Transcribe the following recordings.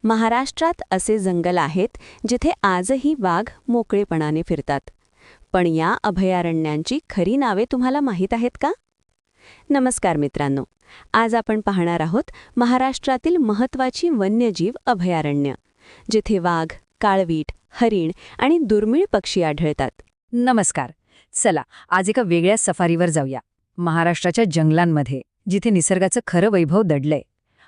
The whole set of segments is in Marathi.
महाराष्ट्रात असे जंगल आहेत जिथे आजही वाघ मोकळेपणाने फिरतात. पण या अभयारण्यांची खरी नावे तुम्हाला माहीत आहेत का? नमस्कार मित्रांनो, आज आपण पाहणार आहोत महाराष्ट्रातील महत्त्वाची वन्यजीव अभयारण्य, जिथे वाघ, काळवीट, हरिण आणि दुर्मिळ पक्षी आढळतात. नमस्कार. चला आज एका वेगळ्या सफारीवर जाऊया, महाराष्ट्राच्या जंगलांमध्ये, जिथे निसर्गाचं खरं वैभव दडलंय.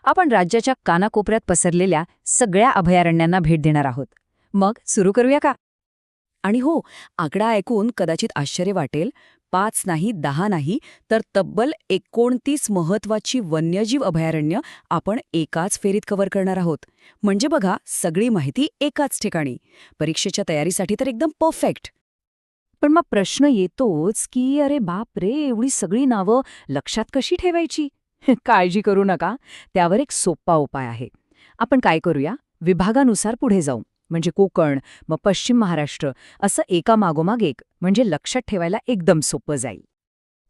आपण राज्याच्या कानाकोपऱ्यात पसरलेल्या सगळ्या अभयारण्यांना भेट देणार आहोत. मग सुरू करूया का? आणि हो, आकडा ऐकून कदाचित आश्चर्य वाटेल. 5 नाही, 10 नाही, तर तब्बल 29 महत्त्वाची वन्यजीव अभयारण्य आपण एकाच फेरीत कव्हर करणार आहोत. म्हणजे बघा, सगळी माहिती एकाच ठिकाणी. परीक्षेच्या तयारीसाठी तर एकदम परफेक्ट. पण मग प्रश्न येतोच की अरे बाप रे, एवढी सगळी नावं लक्षात कशी ठेवायची? काळजी करू नका, त्यावर एक सोपा उपाय आहे. आपण काय करूया, विभागानुसार पुढे जाऊ. म्हणजे कोकण, मग पश्चिम महाराष्ट्र, असं एका मागोमाग एक, म्हणजे लक्षात ठेवायला एकदम सोपं जाईल.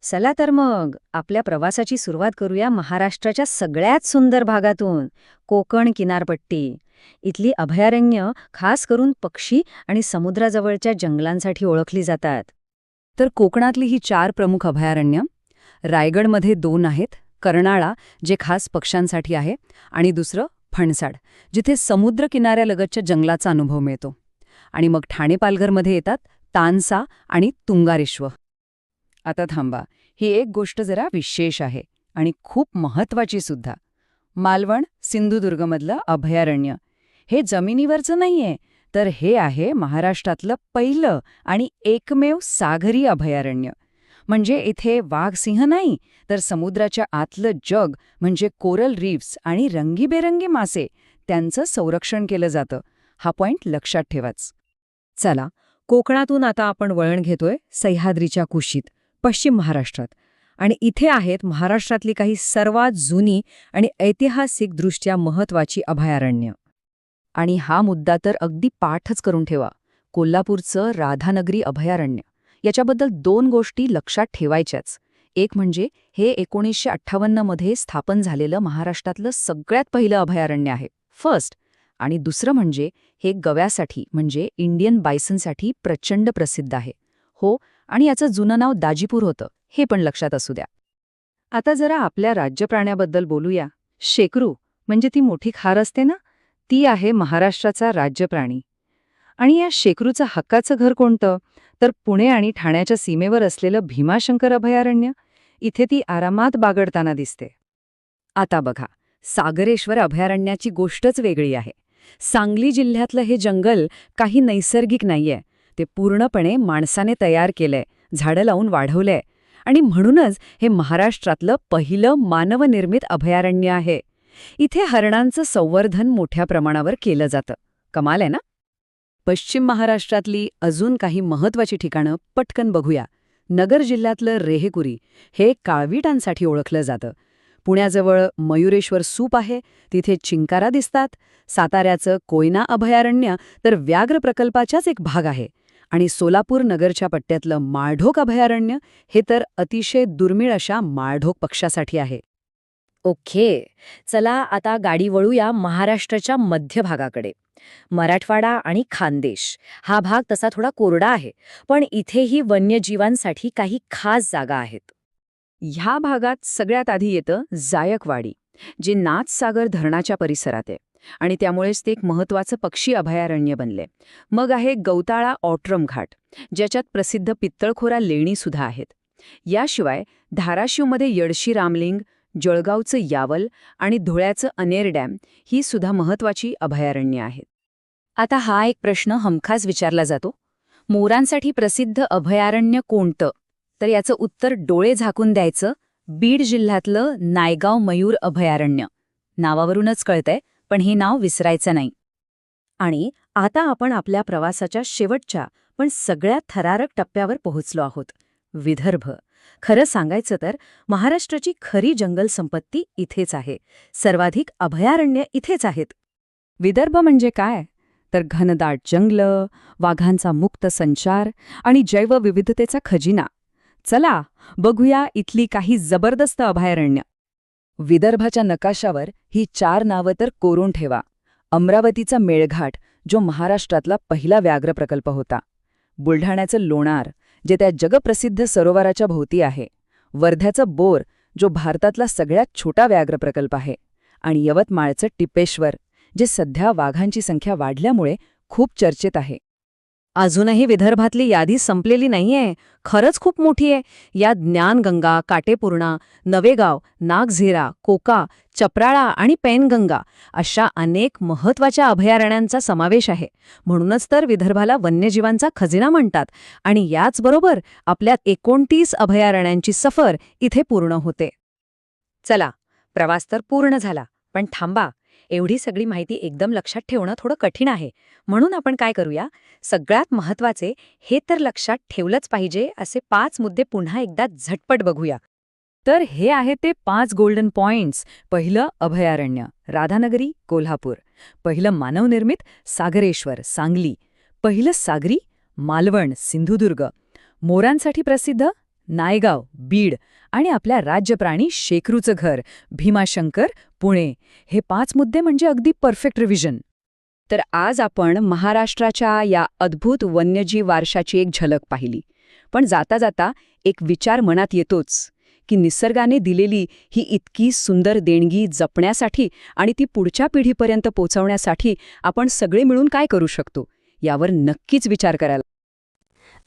चला तर मग आपल्या प्रवासाची सुरुवात करूया महाराष्ट्राच्या सगळ्यात सुंदर भागातून, कोकण किनारपट्टी. इथली अभयारण्य खास करून पक्षी आणि समुद्राजवळच्या जंगलांसाठी ओळखली जातात. तर कोकणातली ही 4 प्रमुख अभयारण्य, रायगडमध्ये 2 आहेत, कर्नाळा जे खास पक्ष्यांसाठी आहे, आणि दुसरं फणसाड, जिथे समुद्र किनाऱ्यालगतच्या जंगलाचा अनुभव मिळतो. आणि मग ठाणे पालघरमध्ये येतात तानसा आणि तुंगारेश्वर. आता थांबा, ही एक गोष्ट जरा विशेष आहे आणि खूप महत्वाची सुद्धा. मालवण सिंधुदुर्गमधलं अभयारण्य हे जमिनीवरचं नाहीये, तर हे आहे महाराष्ट्रातलं पहिलं आणि एकमेव सागरी अभयारण्य. म्हणजे इथे वाघ सिंह नाही, तर समुद्राच्या आतलं जग म्हणजे कोरल रीफ्स आणि रंगीबेरंगी मासे, त्यांचं संरक्षण केलं जातं. हा पॉइंट लक्षात ठेवाच. चला, कोकणातून आता आपण वळण घेतोय सह्याद्रीच्या कुशीत, पश्चिम महाराष्ट्रात. आणि इथे आहेत महाराष्ट्रातली काही सर्वात जुनी आणि ऐतिहासिकदृष्ट्या महत्त्वाची अभयारण्य. आणि हा मुद्दा तर अगदी पाठच करून ठेवा, कोल्हापूरचं राधानगरी अभयारण्य. याच्याबद्दल 2 गोष्टी लक्षात ठेवायच्याच. एक म्हणजे हे 1958 मध्ये स्थापन झालेलं महाराष्ट्रातलं सगळ्यात पहिलं अभयारण्य आहे, फर्स्ट. आणि दुसरं म्हणजे हे गव्यासाठी म्हणजे इंडियन बायसनसाठी प्रचंड प्रसिद्ध आहे. हो, आणि याचं जुनं नाव दाजीपूर होतं, हे पण लक्षात असू द्या. आता जरा आपल्या राज्यप्राण्याबद्दल बोलूया. शेकरू म्हणजे ती मोठी खार असते ना, ती आहे महाराष्ट्राचा राज्यप्राणी. आणि या शेकरूचं हक्काचं घर कोणतं, तर पुणे आणि ठाण्याच्या सीमेवर असलेलं भीमाशंकर अभयारण्य. इथे ती आरामात बागडताना दिसते. आता बघा, सागरेश्वर अभयारण्याची गोष्टच वेगळी आहे. सांगली जिल्ह्यातलं हे जंगल काही नैसर्गिक नाहीये, ते पूर्णपणे माणसाने तयार केलंय, झाडं लावून वाढवलंय. आणि म्हणूनच हे महाराष्ट्रातलं पहिलं मानवनिर्मित अभयारण्य आहे. इथे हरणांचं संवर्धन मोठ्या प्रमाणावर केलं जातं. कमाल आहे ना? पश्चिम महाराष्ट्रातली अजून काही महत्त्वाची ठिकाणं पटकन बघूया. नगर जिल्ह्यातलं रेहेकुरी हे काळवीटांसाठी ओळखलं जातं. पुण्याजवळ मयुरेश्वर सूप आहे, तिथे चिंकारा दिसतात. साताऱ्याचं कोयना अभयारण्य तर व्याघ्र प्रकल्पाचाच एक भाग आहे. आणि सोलापूर नगरच्या पट्ट्यातलं माळढोक अभयारण्य हे तर अतिशय दुर्मिळ अशा माळढोक पक्ष्यासाठी आहे. ओके, चला आता गाडी वळूया महाराष्ट्राच्या मध्य भागाकडे. मराठवाडा आणि खानदेश हा भाग तसा थोडा कोरडा आहे, पण इथेही वन्यजीवांसाठी काही खास जागा आहेत. ह्या भागात सगळ्यात आधी येतं जायकवाडी, जे नाथसागर धरणाच्या परिसरात आहे, आणि त्यामुळेच ते एक महत्त्वाचं पक्षी अभयारण्य बनले. मग आहे गौताळा ऑट्रम घाट, ज्याच्यात प्रसिद्ध पित्तळखोरा लेणीसुद्धा आहेत. याशिवाय धाराशिवमध्ये येडशी रामलिंग, जळगावचं यावल आणि धुळ्याचं अनेर डॅम ही सुद्धा महत्त्वाची अभयारण्य आहेत. आता हा एक प्रश्न हमखास विचारला जातो, मोरांसाठी प्रसिद्ध अभयारण्य कोणतं? तर याचं उत्तर डोळे झाकून द्यायचं, बीड जिल्ह्यातलं नायगाव मयूर अभयारण्य. नावावरूनच कळतंय, पण हे नाव विसरायचं नाही. आणि आता आपण आपल्या प्रवासाच्या शेवटच्या पण सगळ्यात थरारक टप्प्यावर पोहोचलो आहोत, विदर्भ. खरं सांगायचं तर महाराष्ट्राची खरी जंगल संपत्ती इथेच आहे. सर्वाधिक अभयारण्य इथेच आहेत. विदर्भ म्हणजे काय, तर घनदाट जंगलं, वाघांचा मुक्त संचार आणि जैवविविधतेचा खजिना. चला बघूया इथली काही जबरदस्त अभयारण्य. विदर्भाच्या नकाशावर ही 4 नावं तर कोरून ठेवा. अमरावतीचा मेळघाट, जो महाराष्ट्रातला पहिला व्याघ्र प्रकल्प होता. बुलढाण्याचं लोणार, जे त्या जगप्रसिद्ध सरोवराच्या भोवती आहे. वर्ध्याचं बोर, जो भारतातला सगळ्यात छोटा व्याघ्र प्रकल्प आहे. आणि यवतमाळचं टिपेश्वर, जे सध्या वाघांची संख्या वाढल्यामुळे खूप चर्चेत आहे. अजूनही विदर्भातली यादी संपलेली नाहीये. खरंच खूप मोठी आहे. यात ज्ञानगंगा, काटेपूर्णा, नवेगाव, नागझिरा, कोका, चपराळा आणि पेनगंगा अशा अनेक महत्त्वाच्या अभयारण्यांचा समावेश आहे. म्हणूनच तर विदर्भाला वन्यजीवांचा खजिना म्हणतात. आणि याचबरोबर आपल्या 29 अभयारण्यांची सफर इथे पूर्ण होते. चला, प्रवास तर पूर्ण झाला. पण थांबा, एवढी सगळी माहिती एकदम लक्षात ठेवणं थोडं कठीण आहे. म्हणून आपण काय करूया, सगळ्यात महत्त्वाचे, हे तर लक्षात ठेवलंच पाहिजे असे 5 मुद्दे पुन्हा एकदा झटपट बघूया. तर हे आहे ते 5 गोल्डन पॉइंट्स. पहिलं अभयारण्य, राधानगरी, कोल्हापूर. पहिलं मानवनिर्मित, सागरेश्वर, सांगली. पहिलं सागरी, मालवण, सिंधुदुर्ग. मोरांसाठी प्रसिद्ध, नायगाव, बीड. आणि आपल्या राज्यप्राणी शेकरूचं घर, भीमाशंकर, पुणे. हे 5 मुद्दे म्हणजे अगदी परफेक्ट रिव्हिजन. तर आज आपण महाराष्ट्राच्या या अद्भुत वन्यजीव वारशाची एक झलक पाहिली. पण जाता जाता एक विचार मनात येतोच की निसर्गाने दिलेली ही इतकी सुंदर देणगी जपण्यासाठी आणि ती पुढच्या पिढीपर्यंत पोहोचवण्यासाठी आपण सगळे मिळून काय करू शकतो, यावर नक्कीच विचार करायला.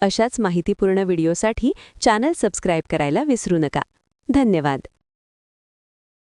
अशाच माहितीपूर्ण व्हिडिओसाठी चॅनल सबस्क्राईब करायला विसरू नका. धन्यवाद.